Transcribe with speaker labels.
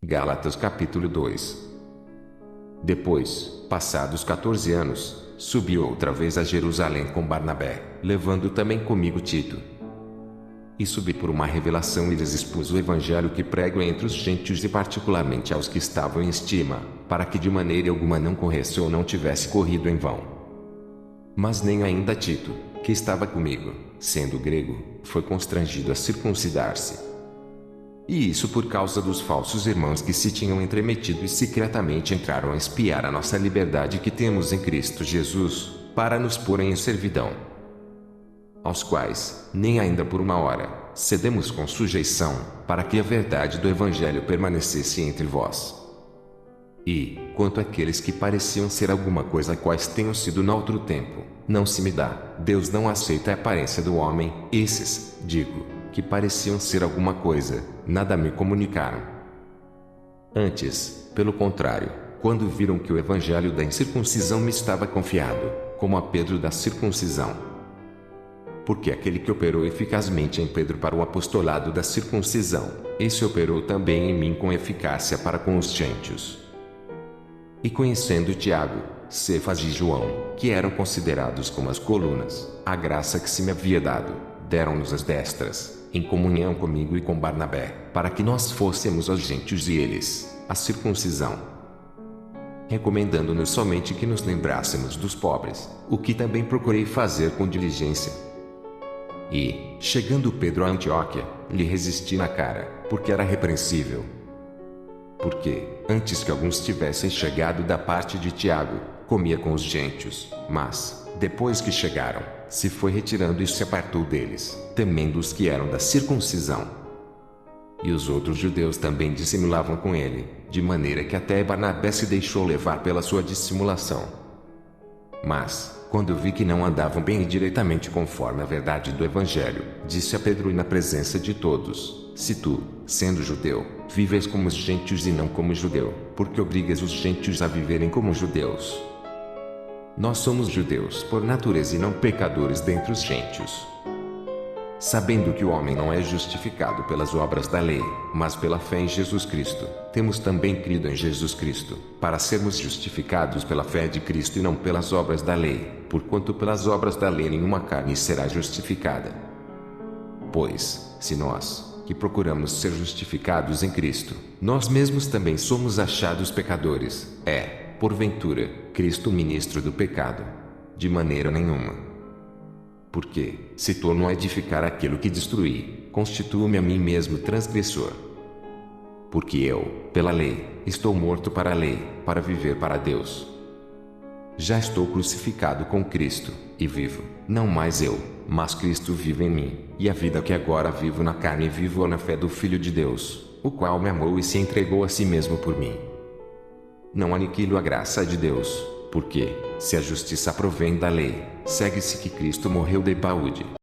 Speaker 1: Gálatas capítulo 2. Depois, passados 14 anos, subi outra vez a Jerusalém com Barnabé, levando também comigo Tito. E subi por uma revelação e lhes expus o evangelho que prego entre os gentios e particularmente aos que estavam em estima, para que de maneira alguma não corresse ou não tivesse corrido em vão. Mas nem ainda Tito, que estava comigo, sendo grego, foi constrangido a circuncidar-se. E isso por causa dos falsos irmãos que se tinham entremetido e secretamente entraram a espiar a nossa liberdade que temos em Cristo Jesus, para nos porem em servidão. Aos quais, nem ainda por uma hora, cedemos com sujeição, para que a verdade do Evangelho permanecesse entre vós. E, quanto àqueles que pareciam ser alguma coisa quais tenham sido noutro tempo, não se me dá, Deus não aceita a aparência do homem, esses, digo, que pareciam ser alguma coisa, nada me comunicaram. Antes, pelo contrário, quando viram que o evangelho da incircuncisão me estava confiado, como a Pedro da circuncisão. Porque aquele que operou eficazmente em Pedro para o apostolado da circuncisão, esse operou também em mim com eficácia para com os gentios. E conhecendo Tiago, Cefas e João, que eram considerados como as colunas, a graça que se me havia dado, deram-nos as destras, em comunhão comigo e com Barnabé, para que nós fôssemos aos gentios e eles, a circuncisão. Recomendando-nos somente que nos lembrássemos dos pobres, o que também procurei fazer com diligência. E, chegando Pedro a Antioquia, lhe resisti na cara, porque era repreensível. Porque, antes que alguns tivessem chegado da parte de Tiago, comia com os gentios, mas, depois que chegaram, se foi retirando e se apartou deles, temendo os que eram da circuncisão. E os outros judeus também dissimulavam com ele, de maneira que até Barnabé se deixou levar pela sua dissimulação. Mas, quando vi que não andavam bem e diretamente conforme a verdade do Evangelho, disse a Pedro e na presença de todos: se tu, sendo judeu, vives como os gentios e não como judeu, porque obrigas os gentios a viverem como judeus? Nós somos judeus por natureza e não pecadores dentre os gentios. Sabendo que o homem não é justificado pelas obras da lei, mas pela fé em Jesus Cristo, temos também crido em Jesus Cristo, para sermos justificados pela fé de Cristo e não pelas obras da lei, porquanto pelas obras da lei nenhuma carne será justificada. Pois, se nós, que procuramos ser justificados em Cristo, nós mesmos também somos achados pecadores, porventura, Cristo ministro do pecado? De maneira nenhuma. Porque, se torno a edificar aquilo que destruí, constituo-me a mim mesmo transgressor. Porque eu, pela lei, estou morto para a lei, para viver para Deus. Já estou crucificado com Cristo, e vivo, não mais eu, mas Cristo vive em mim, e a vida que agora vivo na carne vivo na fé do Filho de Deus, o qual me amou e se entregou a si mesmo por mim. Não aniquilo a graça de Deus, porque, se a justiça provém da lei, segue-se que Cristo morreu de balde.